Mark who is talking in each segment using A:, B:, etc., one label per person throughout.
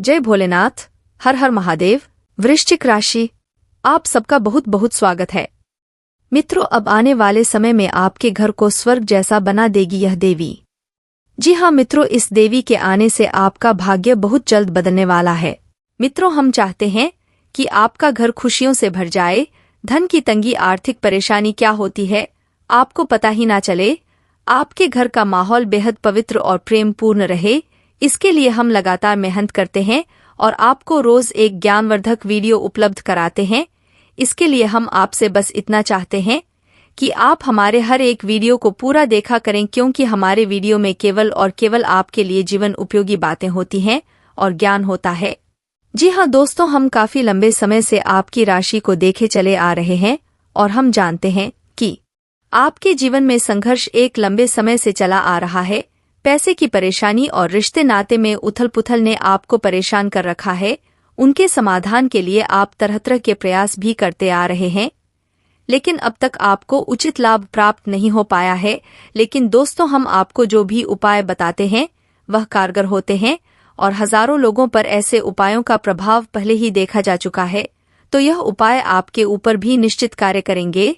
A: जय भोलेनाथ। हर हर महादेव। वृश्चिक राशि, आप सबका बहुत बहुत स्वागत है। मित्रों, अब आने वाले समय में आपके घर को स्वर्ग जैसा बना देगी यह देवी। जी हाँ मित्रों, इस देवी के आने से आपका भाग्य बहुत जल्द बदलने वाला है। मित्रों, हम चाहते हैं कि आपका घर खुशियों से भर जाए, धन की तंगी, आर्थिक परेशानी क्या होती है आपको पता ही ना चले, आपके घर का माहौल बेहद पवित्र और प्रेम पूर्ण रहे। इसके लिए हम लगातार मेहनत करते हैं और आपको रोज एक ज्ञानवर्धक वीडियो उपलब्ध कराते हैं। इसके लिए हम आपसे बस इतना चाहते हैं कि आप हमारे हर एक वीडियो को पूरा देखा करें, क्योंकि हमारे वीडियो में केवल और केवल आपके लिए जीवन उपयोगी बातें होती हैं और ज्ञान होता है। जी हाँ दोस्तों, हम काफी लंबे समय से आपकी राशि को देखे चले आ रहे हैं और हम जानते हैं कि आपके जीवन में संघर्ष एक लंबे समय से चला आ रहा है। पैसे की परेशानी और रिश्ते नाते में उथल पुथल ने आपको परेशान कर रखा है। उनके समाधान के लिए आप तरह तरह के प्रयास भी करते आ रहे हैं, लेकिन अब तक आपको उचित लाभ प्राप्त नहीं हो पाया है। लेकिन दोस्तों, हम आपको जो भी उपाय बताते हैं वह कारगर होते हैं और हजारों लोगों पर ऐसे उपायों का प्रभाव पहले ही देखा जा चुका है, तो यह उपाय आपके ऊपर भी निश्चित कार्य करेंगे।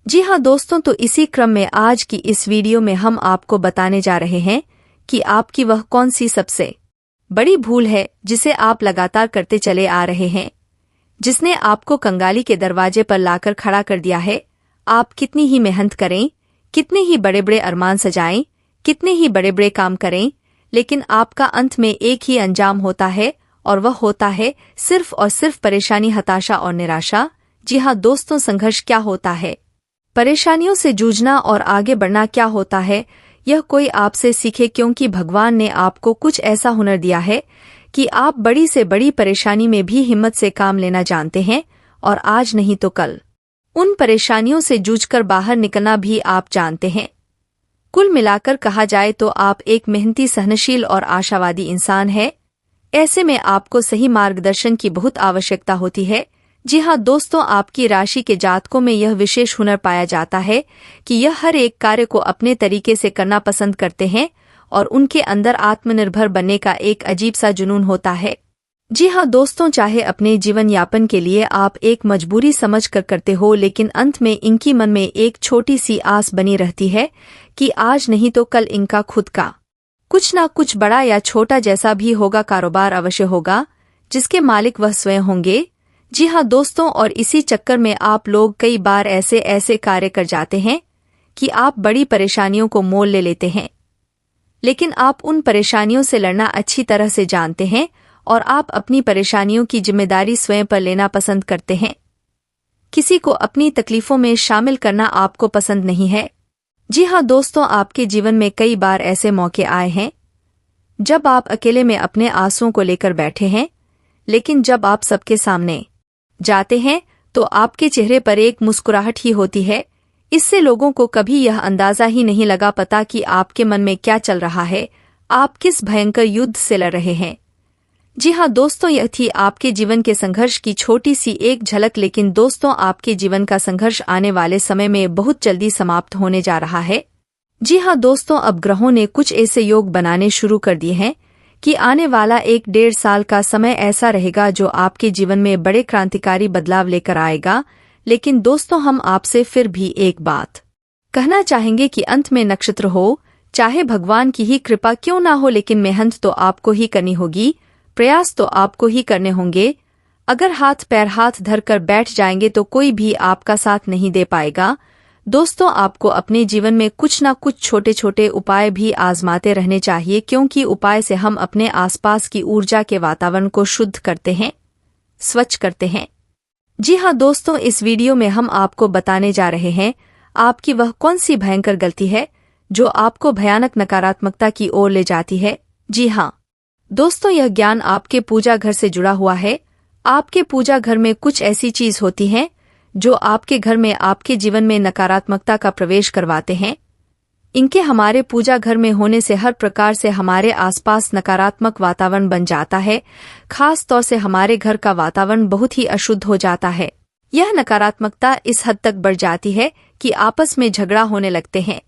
A: जी हाँ दोस्तों, तो इसी क्रम में आज की इस वीडियो में हम आपको बताने जा रहे हैं कि आपकी वह कौन सी सबसे बड़ी भूल है जिसे आप लगातार करते चले आ रहे हैं, जिसने आपको कंगाली के दरवाजे पर लाकर खड़ा कर दिया है। आप कितनी ही मेहनत करें, कितने ही बड़े बड़े अरमान सजाएं, कितने ही बड़े बड़े काम करें, लेकिन आपका अंत में एक ही अंजाम होता है और वह होता है सिर्फ और सिर्फ परेशानी, हताशा और निराशा। जी हाँ दोस्तों, संघर्ष क्या होता है, परेशानियों से जूझना और आगे बढ़ना क्या होता है, यह कोई आपसे सीखे, क्योंकि भगवान ने आपको कुछ ऐसा हुनर दिया है कि आप बड़ी से बड़ी परेशानी में भी हिम्मत से काम लेना जानते हैं और आज नहीं तो कल उन परेशानियों से जूझकर बाहर निकलना भी आप जानते हैं। कुल मिलाकर कहा जाए तो आप एक मेहनती, सहनशील और आशावादी इंसान हैं। ऐसे में आपको सही मार्गदर्शन की बहुत आवश्यकता होती है। जी हाँ दोस्तों, आपकी राशि के जातकों में यह विशेष हुनर पाया जाता है कि यह हर एक कार्य को अपने तरीके से करना पसंद करते हैं और उनके अंदर आत्मनिर्भर बनने का एक अजीब सा जुनून होता है। जी हाँ दोस्तों, चाहे अपने जीवन यापन के लिए आप एक मजबूरी समझ कर करते हो, लेकिन अंत में इनकी मन में एक छोटी सी आस बनी रहती है कि आज नहीं तो कल इनका खुद का कुछ ना कुछ बड़ा या छोटा जैसा भी होगा कारोबार अवश्य होगा, जिसके मालिक वह स्वयं होंगे। जी हाँ दोस्तों, और इसी चक्कर में आप लोग कई बार ऐसे ऐसे कार्य कर जाते हैं कि आप बड़ी परेशानियों को मोल ले लेते हैं, लेकिन आप उन परेशानियों से लड़ना अच्छी तरह से जानते हैं और आप अपनी परेशानियों की जिम्मेदारी स्वयं पर लेना पसंद करते हैं। किसी को अपनी तकलीफों में शामिल करना आपको पसंद नहीं है। जी हाँ दोस्तों, आपके जीवन में कई बार ऐसे मौके आए हैं जब आप अकेले में अपने आंसुओं को लेकर बैठे हैं, लेकिन जब आप सबके सामने जाते हैं तो आपके चेहरे पर एक मुस्कुराहट ही होती है। इससे लोगों को कभी यह अंदाजा ही नहीं लगा पता कि आपके मन में क्या चल रहा है, आप किस भयंकर युद्ध से लड़ रहे हैं। जी हाँ दोस्तों, यह थी आपके जीवन के संघर्ष की छोटी सी एक झलक, लेकिन दोस्तों, आपके जीवन का संघर्ष आने वाले समय में बहुत जल्दी समाप्त होने जा रहा है। जी हाँ दोस्तों, अब ग्रहों ने कुछ ऐसे योग बनाने शुरू कर दिए हैं कि आने वाला 1-1.5 साल का समय ऐसा रहेगा जो आपके जीवन में बड़े क्रांतिकारी बदलाव लेकर आएगा। लेकिन दोस्तों, हम आपसे फिर भी एक बात कहना चाहेंगे कि अंत में नक्षत्र हो, चाहे भगवान की ही कृपा क्यों ना हो, लेकिन मेहनत तो आपको ही करनी होगी, प्रयास तो आपको ही करने होंगे। अगर हाथ पैर हाथ धर कर बैठ जाएंगे तो कोई भी आपका साथ नहीं दे पाएगा। दोस्तों, आपको अपने जीवन में कुछ ना कुछ छोटे छोटे उपाय भी आजमाते रहने चाहिए, क्योंकि उपाय से हम अपने आसपास की ऊर्जा के वातावरण को शुद्ध करते हैं, स्वच्छ करते हैं। जी हाँ दोस्तों, इस वीडियो में हम आपको बताने जा रहे हैं आपकी वह कौन सी भयंकर गलती है जो आपको भयानक नकारात्मकता की ओर ले जाती है। जी हाँ दोस्तों, यह ज्ञान आपके पूजा घर से जुड़ा हुआ है। आपके पूजा घर में कुछ ऐसी चीज होती है जो आपके घर में, आपके जीवन में नकारात्मकता का प्रवेश करवाते हैं। इनके हमारे पूजा घर में होने से हर प्रकार से हमारे आसपास नकारात्मक वातावरण बन जाता है। खास तौर से हमारे घर का वातावरण बहुत ही अशुद्ध हो जाता है। यह नकारात्मकता इस हद तक बढ़ जाती है कि आपस में झगड़ा होने लगते हैं,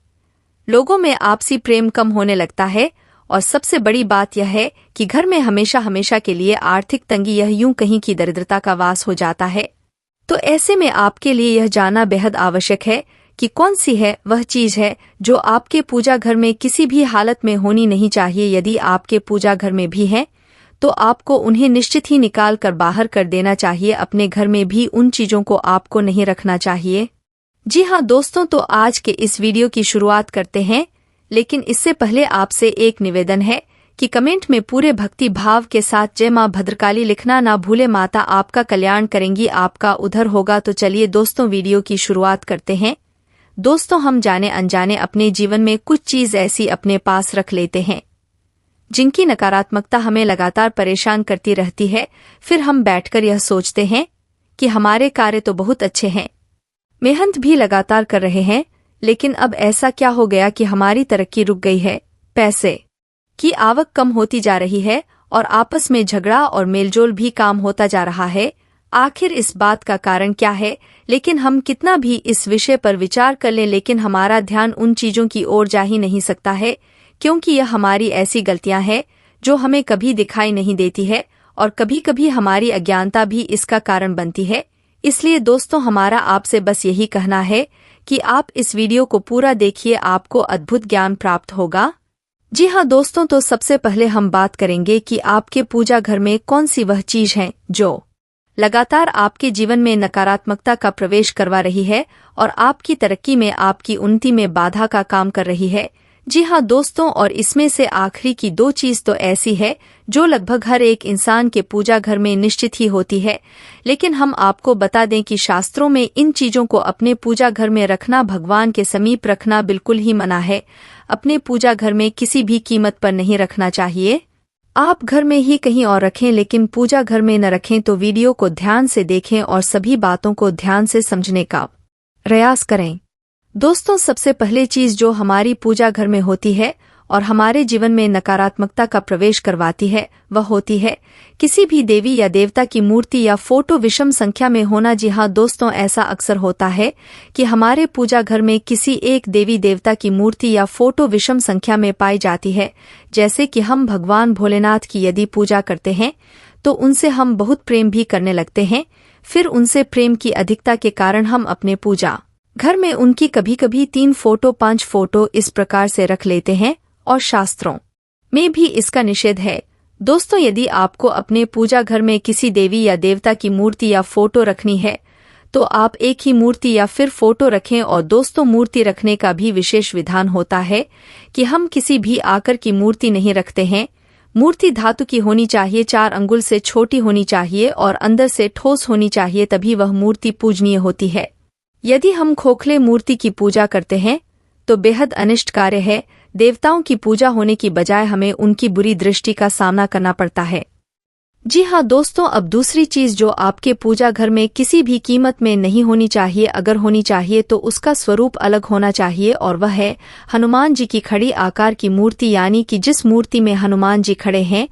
A: लोगों में आपसी प्रेम कम होने लगता है और सबसे बड़ी बात यह है कि घर में हमेशा हमेशा के लिए आर्थिक तंगी यह यूं कहीं की दरिद्रता का वास हो जाता है। तो ऐसे में आपके लिए यह जानना बेहद आवश्यक है कि कौन सी है वह चीज है जो आपके पूजा घर में किसी भी हालत में होनी नहीं चाहिए। यदि आपके पूजा घर में भी है तो आपको उन्हें निश्चित ही निकाल कर बाहर कर देना चाहिए। अपने घर में भी उन चीजों को आपको नहीं रखना चाहिए। जी हाँ दोस्तों, तो आज के इस वीडियो की शुरुआत करते हैं, लेकिन इससे पहले आपसे एक निवेदन है कि कमेंट में पूरे भक्ति भाव के साथ जय मां भद्रकाली लिखना ना भूले। माता आपका कल्याण करेंगी, आपका उद्धार होगा। तो चलिए दोस्तों वीडियो की शुरुआत करते हैं। दोस्तों, हम जाने अनजाने अपने जीवन में कुछ चीज ऐसी अपने पास रख लेते हैं जिनकी नकारात्मकता हमें लगातार परेशान करती रहती है। फिर हम बैठकर यह सोचते हैं कि हमारे कार्य तो बहुत अच्छे हैं, मेहनत भी लगातार कर रहे हैं, लेकिन अब ऐसा क्या हो गया कि हमारी तरक्की रुक गई है, पैसे की आवक कम होती जा रही है और आपस में झगड़ा और मेलजोल भी काम होता जा रहा है। आखिर इस बात का कारण क्या है? लेकिन हम कितना भी इस विषय पर विचार कर लें, लेकिन हमारा ध्यान उन चीजों की ओर जा ही नहीं सकता है, क्योंकि यह हमारी ऐसी गलतियां हैं जो हमें कभी दिखाई नहीं देती है और कभी कभी हमारी अज्ञानता भी इसका कारण बनती है। इसलिए दोस्तों, हमारा आपसे बस यही कहना है कि आप इस वीडियो को पूरा देखिए, आपको अद्भुत ज्ञान प्राप्त होगा। जी हाँ दोस्तों, तो सबसे पहले हम बात करेंगे कि आपके पूजा घर में कौन सी वह चीज है जो लगातार आपके जीवन में नकारात्मकता का प्रवेश करवा रही है और आपकी तरक्की में, आपकी उन्नति में बाधा का काम कर रही है। जी हाँ दोस्तों, और इसमें से आखिरी की दो चीज तो ऐसी है जो लगभग हर एक इंसान के पूजा घर में निश्चित ही होती है, लेकिन हम आपको बता दें कि शास्त्रों में इन चीजों को अपने पूजा घर में रखना, भगवान के समीप रखना बिल्कुल ही मना है। अपने पूजा घर में किसी भी कीमत पर नहीं रखना चाहिए। आप घर में ही कहीं और रखें, लेकिन पूजा घर में न रखें। तो वीडियो को ध्यान से देखें और सभी बातों को ध्यान से समझने का प्रयास करें। दोस्तों, सबसे पहले चीज जो हमारी पूजा घर में होती है और हमारे जीवन में नकारात्मकता का प्रवेश करवाती है, वह होती है किसी भी देवी या देवता की मूर्ति या फोटो विषम संख्या में होना। जी हाँ दोस्तों, ऐसा अक्सर होता है कि हमारे पूजा घर में किसी एक देवी देवता की मूर्ति या फोटो विषम संख्या में पाई जाती है। जैसे कि हम भगवान भोलेनाथ की यदि पूजा करते हैं तो उनसे हम बहुत प्रेम भी करने लगते हैं। फिर उनसे प्रेम की अधिकता के कारण हम अपने पूजा घर में उनकी कभी कभी 3 फोटो 5 फोटो इस प्रकार से रख लेते हैं, और शास्त्रों में भी इसका निषेध है। दोस्तों, यदि आपको अपने पूजा घर में किसी देवी या देवता की मूर्ति या फोटो रखनी है तो आप एक ही मूर्ति या फिर फोटो रखें। और दोस्तों, मूर्ति रखने का भी विशेष विधान होता है कि हम किसी भी आकार की मूर्ति नहीं रखते हैं। मूर्ति धातु की होनी चाहिए, 4 अंगुल से छोटी होनी चाहिए और अंदर से ठोस होनी चाहिए, तभी वह मूर्ति पूजनीय होती है। यदि हम खोखले मूर्ति की पूजा करते हैं तो बेहद अनिष्ट कार्य है। देवताओं की पूजा होने की बजाय हमें उनकी बुरी दृष्टि का सामना करना पड़ता है। जी हाँ दोस्तों, अब दूसरी चीज जो आपके पूजा घर में किसी भी कीमत में नहीं होनी चाहिए, अगर होनी चाहिए तो उसका स्वरूप अलग होना चाहिए, और वह है हनुमान जी की खड़ी आकार की मूर्ति। यानी कि जिस मूर्ति में हनुमान जी खड़े हैं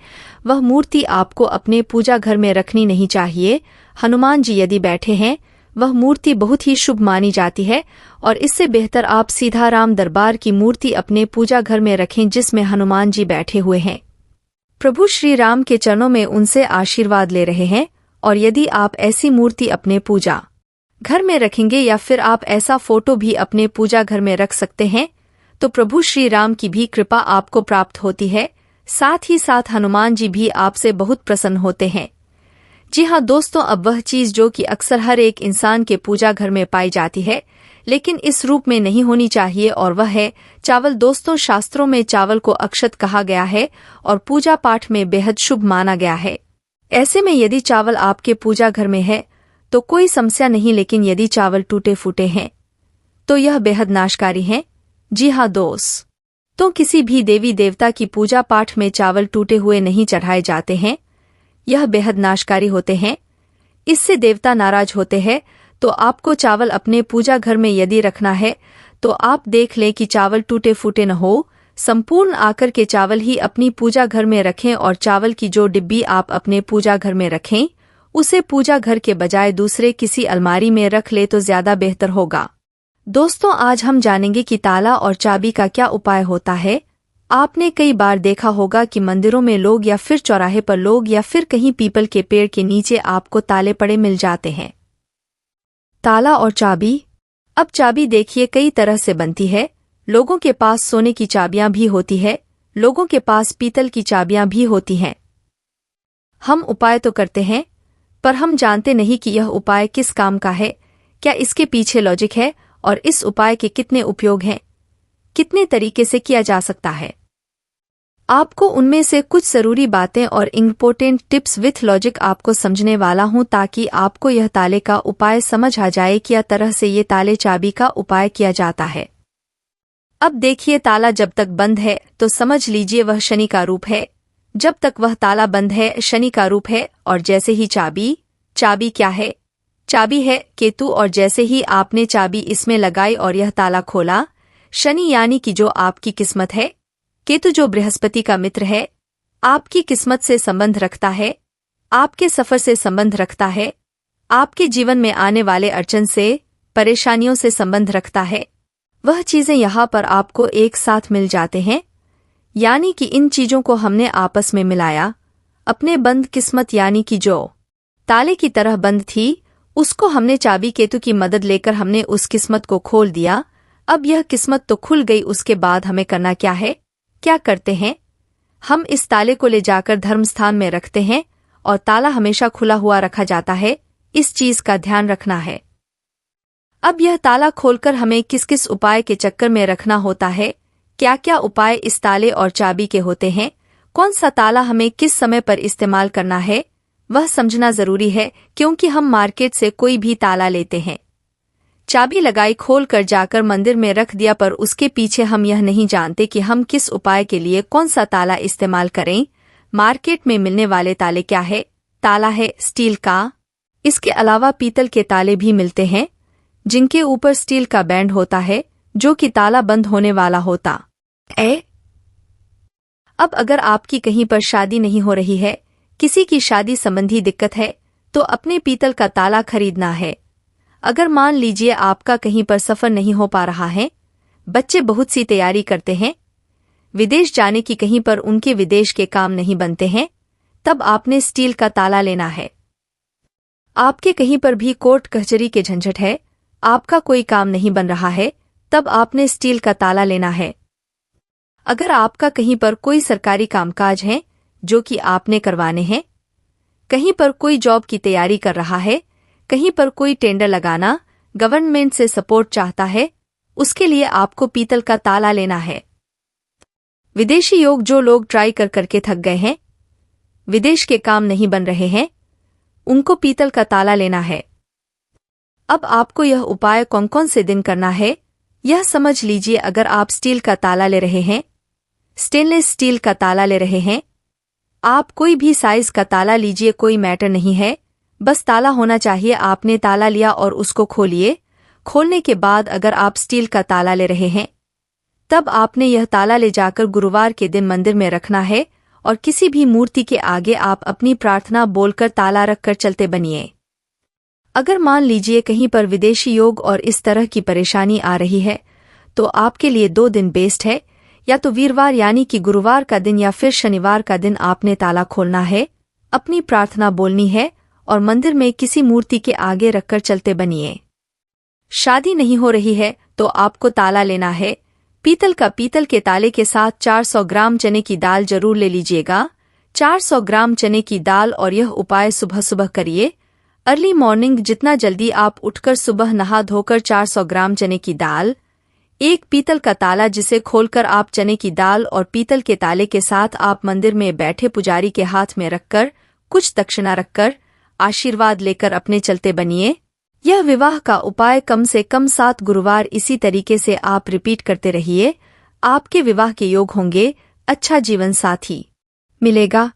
A: वह मूर्ति आपको अपने पूजा घर में रखनी नहीं चाहिए। हनुमान जी यदि बैठे हैं वह मूर्ति बहुत ही शुभ मानी जाती है, और इससे बेहतर आप सीधा राम दरबार की मूर्ति अपने पूजा घर में रखें जिसमें हनुमान जी बैठे हुए हैं, प्रभु श्री राम के चरणों में उनसे आशीर्वाद ले रहे हैं। और यदि आप ऐसी मूर्ति अपने पूजा घर में रखेंगे या फिर आप ऐसा फोटो भी अपने पूजा घर में रख सकते हैं तो प्रभु श्री राम की भी कृपा आपको प्राप्त होती है। साथ ही साथ हनुमान जी भी आपसे बहुत प्रसन्न होते हैं। जी हाँ दोस्तों, अब वह चीज जो कि अक्सर हर एक इंसान के पूजा घर में पाई जाती है लेकिन इस रूप में नहीं होनी चाहिए, और वह है चावल। दोस्तों, शास्त्रों में चावल को अक्षत कहा गया है और पूजा पाठ में बेहद शुभ माना गया है। ऐसे में यदि चावल आपके पूजा घर में है तो कोई समस्या नहीं, लेकिन यदि चावल टूटे फूटे हैं तो यह बेहद नाशकारी है। जी हाँ दोस्त, तो किसी भी देवी देवता की पूजा पाठ में चावल टूटे हुए नहीं चढ़ाए जाते हैं, यह बेहद नाशकारी होते हैं। इससे देवता नाराज होते हैं। तो आपको चावल अपने पूजा घर में यदि रखना है तो आप देख लें कि चावल टूटे फूटे न हो, संपूर्ण आकर के चावल ही अपनी पूजा घर में रखें, और चावल की जो डिब्बी आप अपने पूजा घर में रखें उसे पूजा घर के बजाय दूसरे किसी अलमारी में रख ले तो ज्यादा बेहतर होगा। दोस्तों, आज हम जानेंगे कि ताला और चाबी का क्या उपाय होता है। आपने कई बार देखा होगा कि मंदिरों में लोग या फिर चौराहे पर लोग या फिर कहीं पीपल के पेड़ के नीचे आपको ताले पड़े मिल जाते हैं। ताला और चाबी। अब चाबी देखिए कई तरह से बनती है। लोगों के पास सोने की चाबियां भी होती है, लोगों के पास पीतल की चाबियां भी होती हैं। हम उपाय तो करते हैं, पर हम जानते नहीं कि यह उपाय किस काम का है, क्या इसके पीछे लॉजिक है और इस उपाय के कितने उपयोग हैं, कितने तरीके से किया जा सकता है। आपको उनमें से कुछ जरूरी बातें और इम्पोर्टेंट टिप्स विथ लॉजिक आपको समझने वाला हूं, ताकि आपको यह ताले का उपाय समझ आ जाए कि तरह से ये ताले चाबी का उपाय किया जाता है। अब देखिए, ताला जब तक बंद है तो समझ लीजिए वह शनि का रूप है। जब तक वह ताला बंद है शनि का रूप है। और जैसे ही चाबी क्या है? चाबी है केतु। और जैसे ही आपने चाबी इसमें लगाई और यह ताला खोला, शनि यानी कि जो आपकी किस्मत है, केतु जो बृहस्पति का मित्र है, आपकी किस्मत से संबंध रखता है, आपके सफर से संबंध रखता है, आपके जीवन में आने वाले अड़चन से, परेशानियों से संबंध रखता है। वह चीजें यहाँ पर आपको एक साथ मिल जाते हैं, यानी कि इन चीजों को हमने आपस में मिलाया। अपने बंद किस्मत यानी कि जो ताले की तरह बंद थी, उसको हमने चाबी केतु की मदद लेकर हमने उस किस्मत को खोल दिया। अब यह किस्मत तो खुल गई, उसके बाद हमें करना क्या है? क्या करते हैं हम? इस ताले को ले जाकर धर्म स्थान में रखते हैं और ताला हमेशा खुला हुआ रखा जाता है। इस चीज का ध्यान रखना है। अब यह ताला खोलकर हमें किस किस उपाय के चक्कर में रखना होता है, क्या क्या उपाय इस ताले और चाबी के होते हैं, कौन सा ताला हमें किस समय पर इस्तेमाल करना है, वह समझना जरूरी है। क्योंकि हम मार्केट से कोई भी ताला लेते हैं, चाबी लगाई, खोल कर जाकर मंदिर में रख दिया, पर उसके पीछे हम यह नहीं जानते कि हम किस उपाय के लिए कौन सा ताला इस्तेमाल करें। मार्केट में मिलने वाले ताले क्या है? ताला है स्टील का। इसके अलावा पीतल के ताले भी मिलते हैं, जिनके ऊपर स्टील का बैंड होता है, जो कि ताला बंद होने वाला होता है। अब अगर आपकी कहीं पर शादी नहीं हो रही है, किसी की शादी संबंधी दिक्कत है, तो अपने पीतल का ताला खरीदना है। अगर मान लीजिए आपका कहीं पर सफर नहीं हो पा रहा है, बच्चे बहुत सी तैयारी करते हैं, विदेश जाने की, कहीं पर उनके विदेश के काम नहीं बनते हैं, तब आपने स्टील का ताला लेना है। आपके कहीं पर भी कोर्ट कचहरी के झंझट है, आपका कोई काम नहीं बन रहा है, तब आपने स्टील का ताला लेना है। अगर आपका कहीं पर कोई सरकारी कामकाज है जो कि आपने करवाने हैं, कहीं पर कोई जॉब की तैयारी कर रहा है, कहीं पर कोई टेंडर लगाना, गवर्नमेंट से सपोर्ट चाहता है, उसके लिए आपको पीतल का ताला लेना है। विदेशी योग, जो लोग ट्राई कर करके थक गए हैं, विदेश के काम नहीं बन रहे हैं, उनको पीतल का ताला लेना है। अब आपको यह उपाय कौन कौन से दिन करना है, यह समझ लीजिए। अगर आप स्टील का ताला ले रहे हैं, स्टेनलेस स्टील का ताला ले रहे हैं, आप कोई भी साइज का ताला लीजिए, कोई मैटर नहीं है, बस ताला होना चाहिए। आपने ताला लिया और उसको खोलिए। खोलने के बाद अगर आप स्टील का ताला ले रहे हैं, तब आपने यह ताला ले जाकर गुरुवार के दिन मंदिर में रखना है और किसी भी मूर्ति के आगे आप अपनी प्रार्थना बोलकर ताला रखकर चलते बनिए। अगर मान लीजिए कहीं पर विदेशी योग और इस तरह की परेशानी आ रही है, तो आपके लिए 2 दिन बेस्ट है। या तो वीरवार यानी कि गुरुवार का दिन, या फिर शनिवार का दिन आपने ताला खोलना है, अपनी प्रार्थना बोलनी है और मंदिर में किसी मूर्ति के आगे रखकर चलते बनिए। शादी नहीं हो रही है तो आपको ताला लेना है पीतल का। पीतल के ताले के साथ 400 ग्राम चने की दाल जरूर ले लीजिएगा, 400 ग्राम चने की दाल। और यह उपाय सुबह सुबह करिए, अर्ली मॉर्निंग, जितना जल्दी आप उठकर सुबह नहा धोकर 400 ग्राम चने की दाल, एक पीतल का ताला जिसे खोलकर आप चने की दाल और पीतल के ताले के साथ आप मंदिर में बैठे पुजारी के हाथ में रखकर कुछ दक्षिणा रखकर आशीर्वाद लेकर अपने चलते बनिए। यह विवाह का उपाय कम से कम 7 गुरुवार इसी तरीके से आप रिपीट करते रहिए। आपके विवाह के योग होंगे, अच्छा जीवन साथी मिलेगा।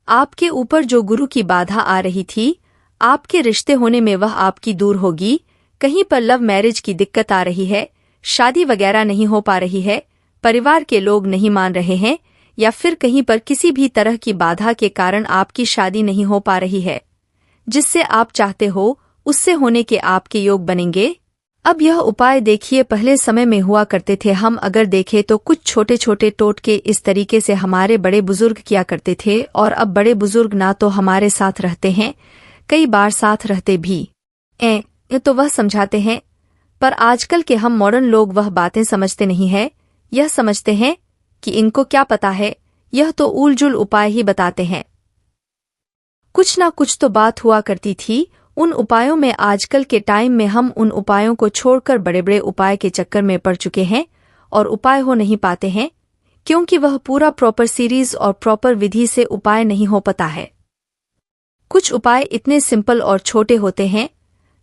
A: आपके ऊपर जो गुरु की बाधा आ रही थी, आपके रिश्ते होने में, वह आपकी दूर होगी। कहीं पर लव मैरिज की दिक्कत आ रही है, शादी वगैरह नहीं हो पा रही है, परिवार के लोग नहीं मान रहे हैं, या फिर कहीं पर किसी भी तरह की बाधा के कारण आपकी शादी नहीं हो पा रही है, जिससे आप चाहते हो उससे होने के आपके योग बनेंगे। अब यह उपाय देखिए, पहले समय में हुआ करते थे। हम अगर देखें तो कुछ छोटे छोटे टोटके इस तरीके से हमारे बड़े बुजुर्ग किया करते थे, और अब बड़े बुजुर्ग ना तो हमारे साथ रहते हैं, कई बार साथ रहते भी तो वह समझाते हैं, पर आजकल के हम मॉडर्न लोग वह बातें समझते नहीं है। यह समझते हैं कि इनको क्या पता है, यह तो उलझुल उपाय ही बताते हैं। कुछ ना कुछ तो बात हुआ करती थी उन उपायों में। आजकल के टाइम में हम उन उपायों को छोड़कर बड़े बड़े उपाय के चक्कर में पड़ चुके हैं और उपाय हो नहीं पाते हैं, क्योंकि वह पूरा प्रॉपर सीरीज और प्रॉपर विधि से उपाय नहीं हो पाता है। कुछ उपाय इतने सिंपल और छोटे होते हैं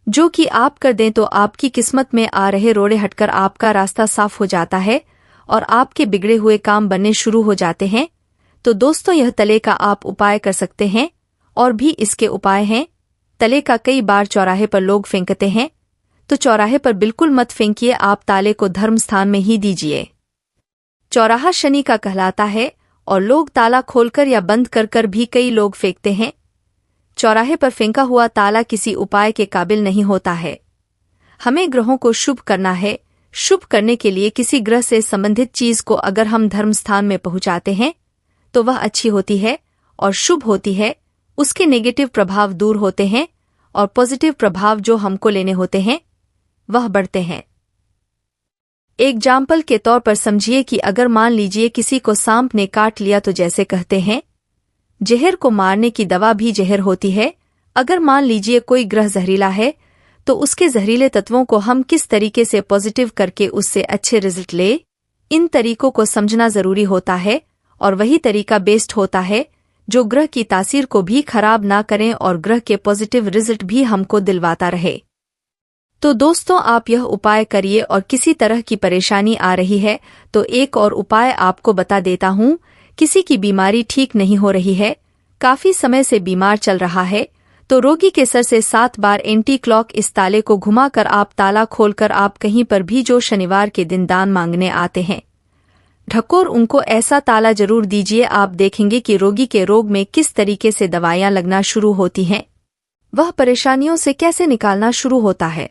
A: जो कि आप कर दें तो आपकी किस्मत में आ रहे रोड़े हटकर आपका रास्ता साफ हो जाता है और आपके बिगड़े हुए काम बनने शुरू हो जाते हैं। तो दोस्तों, यह तले का आप उपाय कर सकते हैं, और भी इसके उपाय हैं। तले का कई बार चौराहे पर लोग फेंकते हैं, तो चौराहे पर बिल्कुल मत फेंकिए, आप ताले को धर्म स्थान में ही दीजिए। चौराहा शनि का कहलाता है और लोग ताला खोलकर या बंद कर कर भी कई लोग फेंकते हैं। चौराहे पर फेंका हुआ ताला किसी उपाय के काबिल नहीं होता है। हमें ग्रहों को शुभ करना है। शुभ करने के लिए किसी ग्रह से संबंधित चीज को अगर हम धर्म स्थान में पहुंचाते हैं तो वह अच्छी होती है और शुभ होती है। उसके नेगेटिव प्रभाव दूर होते हैं और पॉजिटिव प्रभाव जो हमको लेने होते हैं वह बढ़ते हैं। एग्जाम्पल के तौर पर समझिए कि अगर मान लीजिए किसी को सांप ने काट लिया, तो जैसे कहते हैं जहर को मारने की दवा भी जहर होती है। अगर मान लीजिए कोई ग्रह जहरीला है, तो उसके जहरीले तत्वों को हम किस तरीके से पॉजिटिव करके उससे अच्छे रिजल्ट ले, इन तरीकों को समझना जरूरी होता है। और वही तरीका बेस्ट होता है जो ग्रह की तासीर को भी खराब ना करें और ग्रह के पॉजिटिव रिजल्ट भी हमको दिलवाता रहे। तो दोस्तों, आप यह उपाय करिए, और किसी तरह की परेशानी आ रही है तो एक और उपाय आपको बता देता हूँ। किसी की बीमारी ठीक नहीं हो रही है, काफी समय से बीमार चल रहा है, तो रोगी के सर से 7 बार एंटी क्लॉक इस ताले को घुमाकर आप ताला खोलकर आप कहीं पर भी जो शनिवार के दिन दान मांगने आते हैं, ढकोर उनको ऐसा ताला जरूर दीजिए। आप देखेंगे कि रोगी के रोग में किस तरीके से दवाइयां लगना शुरू होती हैं, वह परेशानियों से कैसे निकालना शुरू होता है।